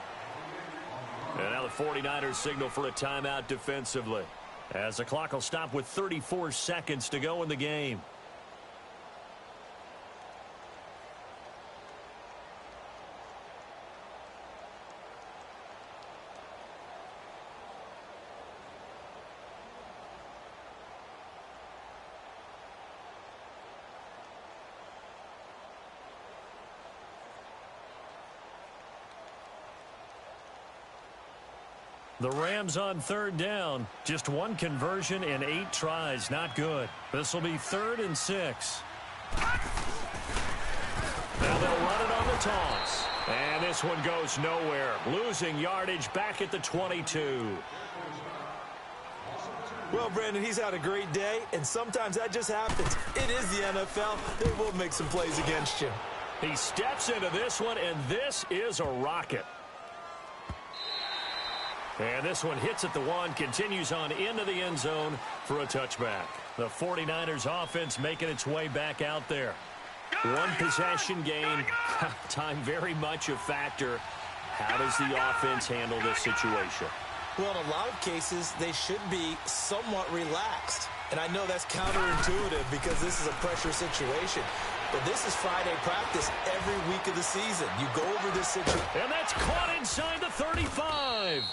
S2: And now the 49ers signal for a timeout defensively, as the clock will stop with 34 seconds to go in the game. The Rams on 3rd down. Just 1 conversion in 8 tries. Not good. This will be 3rd and 6. Now they'll run it on the toss. And this one goes nowhere. Losing yardage back at the 22.
S3: Well, Brandon, he's had a great day, and sometimes that just happens. It is the NFL. They will make some plays against you.
S2: He steps into this one, and this is a rocket. And this one hits at the 1, continues on into the end zone for a touchback. The 49ers offense making its way back out there. One possession game, time very much a factor. How does the offense handle this situation?
S3: Well, in a lot of cases, they should be somewhat relaxed. And I know that's counterintuitive because this is a pressure situation. But this is Friday practice every week of the season. You go over this situation.
S2: And that's caught inside the 35.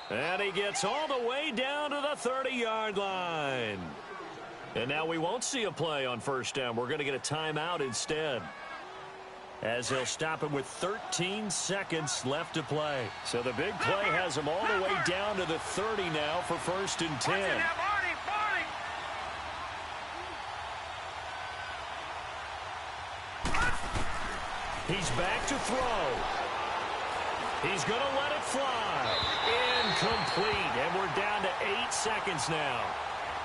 S2: And he gets all the way down to the 30-yard line. And now we won't see a play on first down. We're going to get a timeout instead, as they'll stop it with 13 seconds left to play. So the big play has them all the way down to the 30 now for 1st and 10. He's back to throw. He's going to let it fly. Incomplete. And we're down to 8 seconds now.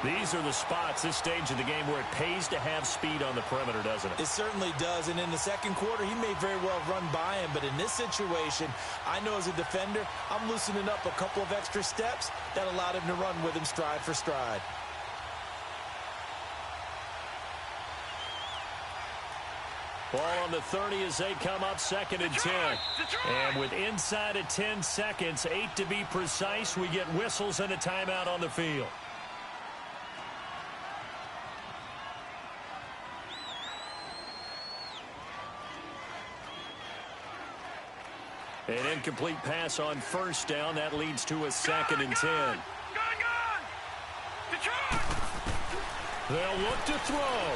S2: These are the spots, this stage of the game, where it pays to have speed on the perimeter, doesn't it?
S3: It certainly does. And in the second quarter, he may very well run by him. But in this situation, I know as a defender, I'm loosening up a couple of extra steps that allowed him to run with him stride for stride.
S2: Ball on the 30 as they come up 2nd and 10. And with inside of 10 seconds, 8 to be precise, we get whistles and a timeout on the field. An incomplete pass on first down. That leads to a 2nd and 10. They'll look to throw.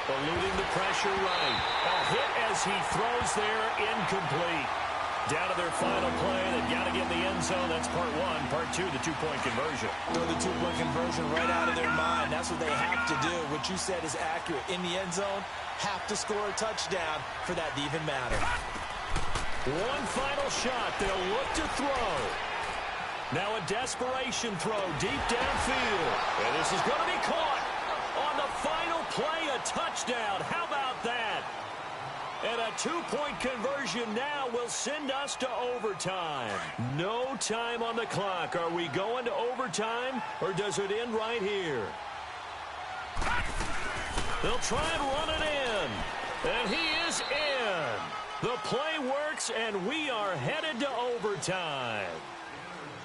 S2: Eluding the pressure right. A hit as he throws there, incomplete. Down to their final play. They've got to get in the end zone. That's part 1. Part 2, the 2-point conversion.
S3: Throw the 2-point conversion right out of their mind. That's what they have to do. What you said is accurate. In the end zone, have to score a touchdown for that to even matter.
S2: One final shot. They'll look to throw. Now a desperation throw deep downfield. And this is going to be caught. On the final play, a touchdown. How about that? And a 2-point conversion now will send us to overtime. No time on the clock. Are we going to overtime, or does it end right here? They'll try and run it in. And he is in. The play works, and we are headed to overtime.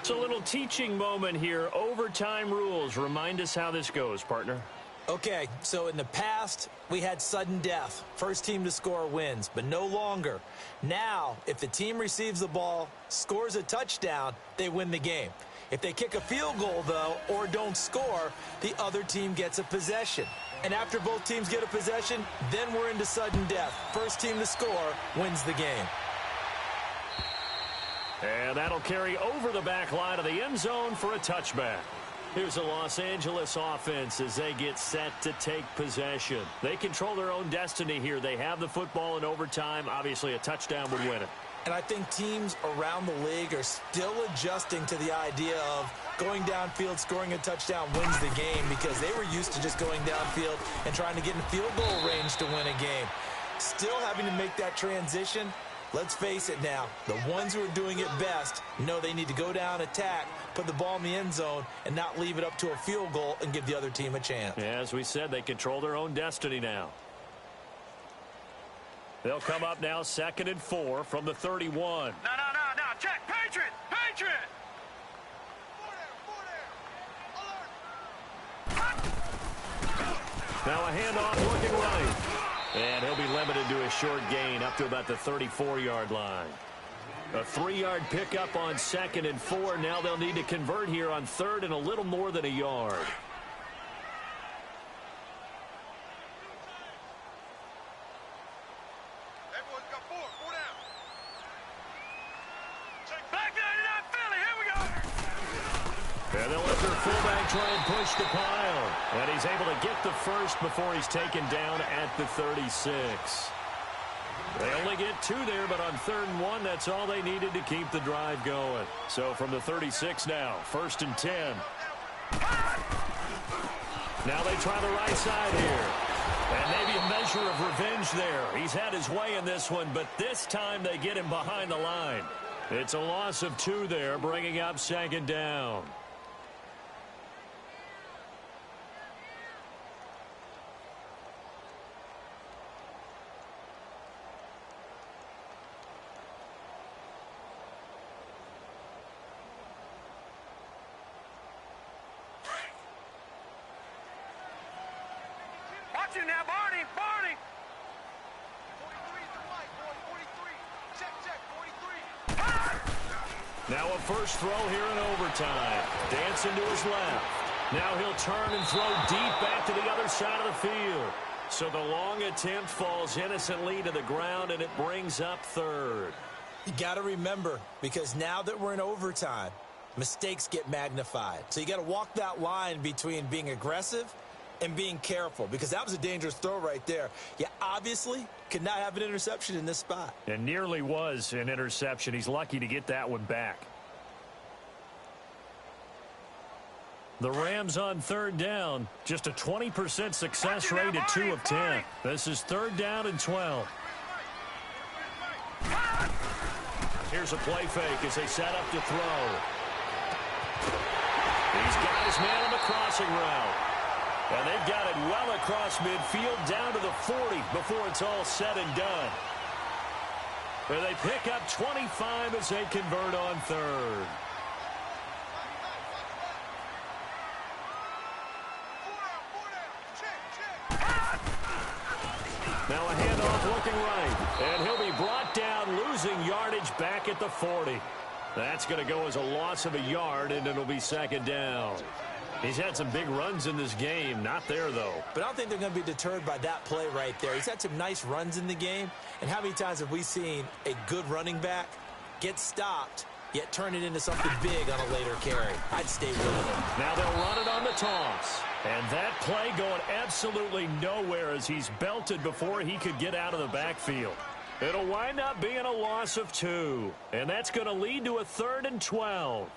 S2: It's a little teaching moment here. Overtime rules. Remind us how this goes, partner.
S3: Okay, so in the past, we had sudden death. First team to score wins, but no longer. Now, if the team receives the ball, scores a touchdown, they win the game. If they kick a field goal, though, or don't score, the other team gets a possession. And after both teams get a possession, then we're into sudden death. First team to score wins the game.
S2: And that'll carry over the back line of the end zone for a touchback. Here's the Los Angeles offense as they get set to take possession. They control their own destiny here. They have the football in overtime. Obviously, a touchdown would win it.
S3: And I think teams around the league are still adjusting to the idea of going downfield, scoring a touchdown wins the game, because they were used to just going downfield and trying to get in field goal range to win a game. Still having to make that transition. Let's face it now, the ones who are doing it best know they need to go down, attack, put the ball in the end zone, and not leave it up to a field goal and give the other team a chance.
S2: Yeah, as we said, they control their own destiny now. They'll come up now 2nd and 4 from the 31.
S4: No. Check. Patriot.
S2: Now a handoff looking right. And he'll be limited to a short gain up to about the 34-yard line. A 3-yard pickup on 2nd and 4. Now they'll need to convert here on 3rd and a little more than a yard.
S4: Everyone's got 4 down. Check back there, Philly. Here we go.
S2: And they'll let their fullback try and push the pile. And he's able to get the first before he's taken down at the 36. They only get 2 there, but on 3rd and 1, that's all they needed to keep the drive going. So from the 36 now, 1st and 10. Now they try the right side here. And maybe a measure of revenge there. He's had his way in this one, but this time they get him behind the line. It's a loss of 2 there, bringing up second down.
S4: Watch it now, Barney, Barney.
S1: 43 is the white, boy, 43. Check, 43.
S2: Now a first throw here in overtime. Dancing to his left. Now he'll turn and throw deep back to the other side of the field. So the long attempt falls innocently to the ground, and it brings up third.
S3: You got to remember, because now that we're in overtime, mistakes get magnified. So you got to walk that line between being aggressive and being careful, because that was a dangerous throw right there. You obviously could not have an interception in this spot.
S2: And nearly was an interception. He's lucky to get that one back. The Rams on third down. Just a 20% success rate at 2 of 10. This is third down and 12. Here's a play fake as they set up to throw. He's got his man on the crossing route. And they've got it well across midfield down to the 40 before it's all said and done. Where they pick up 25 as they convert on third. Now a handoff looking right. And he'll be brought down, losing yardage back at the 40. That's going to go as a loss of a yard, and it'll be second down. He's had some big runs in this game. Not there, though.
S3: But I don't think they're going to be deterred by that play right there. He's had some nice runs in the game. And how many times have we seen a good running back get stopped, yet turn it into something big on a later carry? I'd stay with him.
S2: Now they'll run it on the toss. And that play going absolutely nowhere as he's belted before he could get out of the backfield. It'll wind up being a loss of 2. And that's going to lead to a 3rd and 12.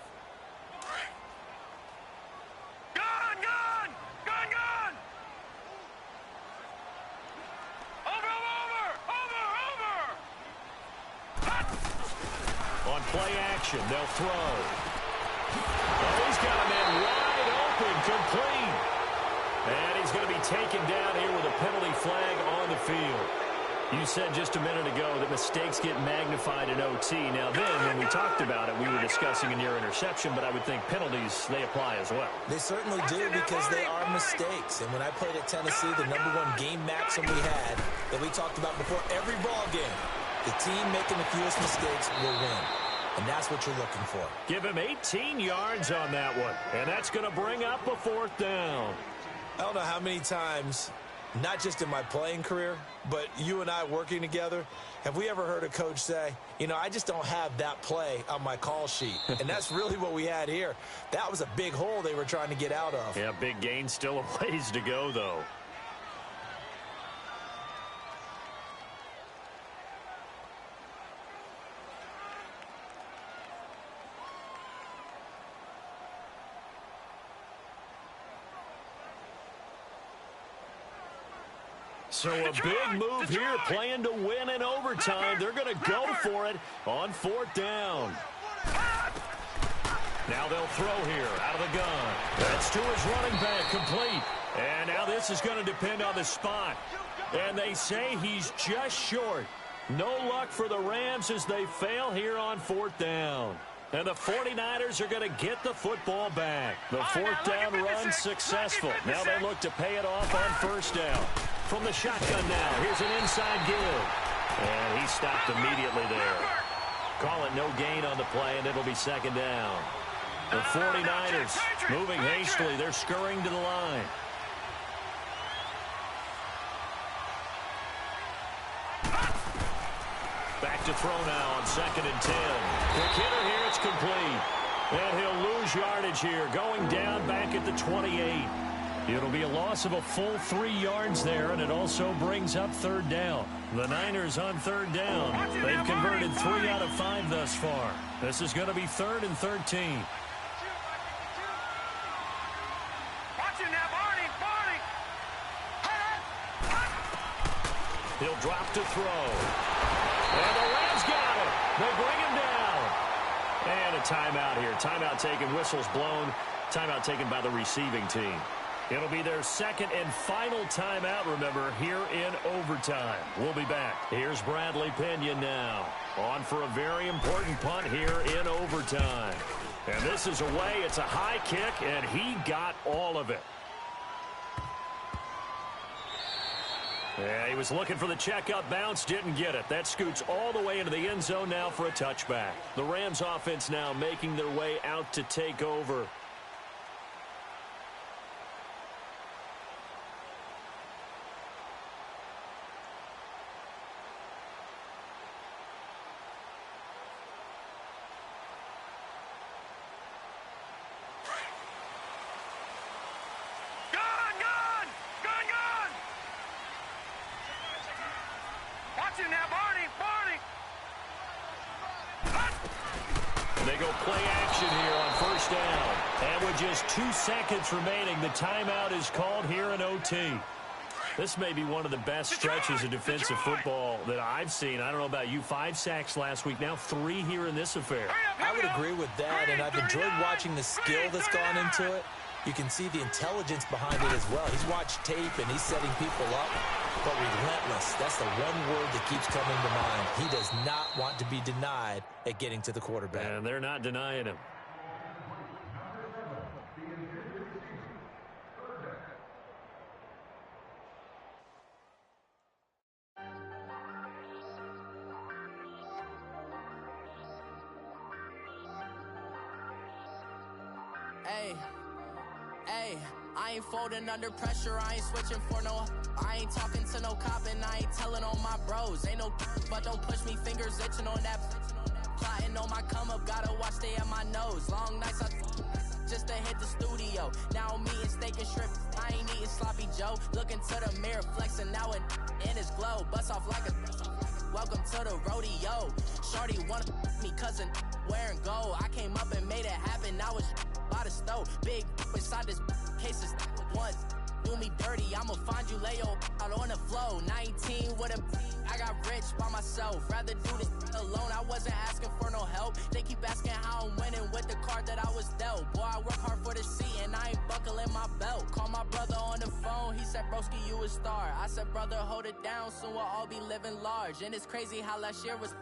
S2: Play action, they'll throw. Oh, he's got a man wide open, complete. And he's going to be taken down here with a penalty flag on the field. You said just a minute ago that mistakes get magnified in OT. Now then, when we talked about it, we were discussing a near interception, but I would think penalties, they apply as well.
S3: They certainly do, because they are mistakes. And when I played at Tennessee, the #1 game maxim we had that we talked about before every ball game, the team making the fewest mistakes will win. And that's what you're looking for.
S2: Give him 18 yards on that one. And that's going to bring up a 4th down.
S3: I don't know how many times, not just in my playing career, but you and I working together, have we ever heard a coach say, you know, I just don't have that play on my call sheet. And that's really what we had here. That was a big hole they were trying to get out of.
S2: Yeah, big gain, still a ways to go, though. So a big move here, playing to win in overtime. They're going to go for it on 4th down. Now they'll throw here out of the gun. That's to his running back, complete. And now this is going to depend on the spot. And they say he's just short. No luck for the Rams as they fail here on 4th down. And the 49ers are going to get the football back. The 4th down run successful. Now they look to pay it off on 1st down. From the shotgun now, here's an inside give. And he stopped immediately there. Call it no gain on the play, and it'll be 2nd down. The 49ers moving hastily. They're scurrying to the line. Back to throw now on 2nd and 10. Quick hitter here, it's complete. And he'll lose yardage here, going down back at the 28. It'll be a loss of a full 3 yards there, and it also brings up 3rd down. The Niners on 3rd down. They've converted 3 out of 5 thus far. This is going to be 3rd and 13.
S4: Watch it now, Barney, Barney.
S2: He'll drop to throw. And the Rams got it. They bring him down. And a timeout here. Timeout taken, whistles blown. Timeout taken by the receiving team. It'll be their second and final timeout, remember, here in overtime. We'll be back. Here's Bradley Pinion now. On for a very important punt here in overtime. And this is away. It's a high kick, and he got all of it. Yeah, he was looking for the checkup bounce, didn't get it. That scoots all the way into the end zone now for a touchback. The Rams offense now making their way out to take over. They go play action here on first down. And with just 2 seconds remaining, the timeout is called here in OT. This may be one of the best stretches of defensive football that I've seen. I don't know about you. 5 sacks last week, now 3 here in this affair.
S3: I would agree with that, and I've enjoyed watching the skill that's gone into it. You can see the intelligence behind it as well. He's watched tape, and he's setting people up. But relentless, that's the one word that keeps coming to mind. He does not want to be denied at getting to the quarterback.
S2: And they're not denying him.
S5: Hey, I ain't folding under pressure, I ain't switching for no. I ain't talking to no cop and I ain't telling on my bros. Ain't no but don't push me, fingers itching on that. Plotting on my come up, gotta watch stay at my nose. Long nights just to hit the studio. Now I'm eating steak and shrimp, I ain't eating sloppy Joe. Looking to the mirror, flexing now and in his glow. Bust off like a welcome to the rodeo. Shorty wanna me cousin wearing gold. I came up and made it happen, now it's by the stove. Big inside this case is once. Do me dirty, I'ma find you, lay your out on the flow. 19 with a I got rich by myself. Rather do this alone, I wasn't asking for no help. They keep asking how I'm winning with the card that I was dealt. Boy, I work hard for the seat and I ain't buckling my belt. Call my brother on the phone, he said, broski, you a star. I said, brother, hold it down, soon we'll all be living large. And it's crazy how last year was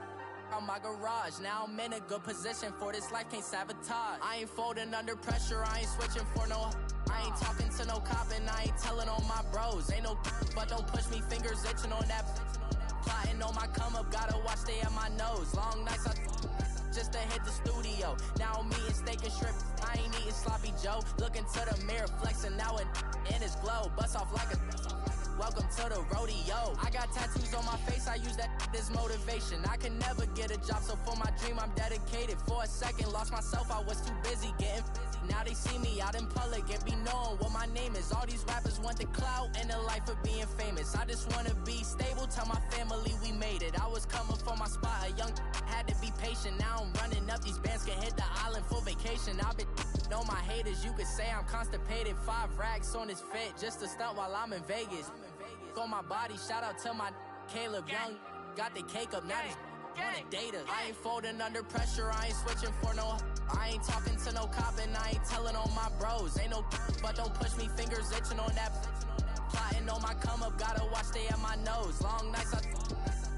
S5: on my garage. Now I'm in a good position for this life, can't sabotage. I ain't folding under pressure, I ain't switching for no. I ain't talking to no cop and I ain't telling on my bros. Ain't no but don't push me, fingers itching on that. Plotting on my come up, gotta watch stay at my nose. Long nights just to hit the studio. Now I'm eating steak and shrimp, I ain't eating sloppy Joe. Looking to the mirror, flexing now and in his glow. Bust off like a welcome to the rodeo. I got tattoos on my face, I use that as motivation. I can never get a job, so for my dream I'm dedicated. For a second, lost myself, I was too busy getting now they see me out in public and be knowing what my name is. All these rappers want the clout and the life of being famous. I just wanna be stable, tell my family we made it. I was coming for my spot, a young had to be patient. Now I'm running up, these bands can hit the island for vacation. I've been know my haters, you could say I'm constipated. 5 racks on his fit, just to stunt while I'm in Vegas. On my body, shout out to my Caleb Young. Got the cake up, now he's wanna date us. I ain't folding under pressure, I ain't switching for no. I ain't talking to no cop and I ain't telling on my bros. Ain't no but don't push me, fingers itching on that. Plotting on my come up, gotta watch stay at my nose. Long nights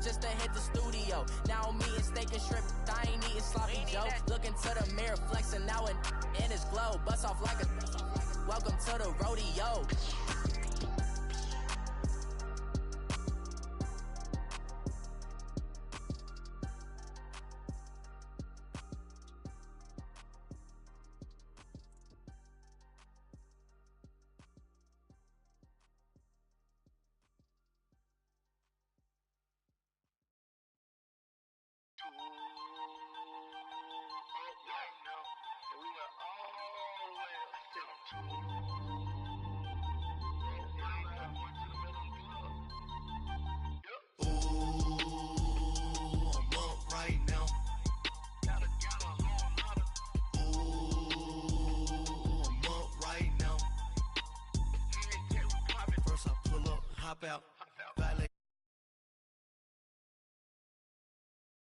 S5: just to hit the studio. Now I'm eating steak and shrimp, I ain't eating sloppy Joe. Looking to the mirror, flexing now and in his glow. Bust off like a welcome to the rodeo.
S1: Out,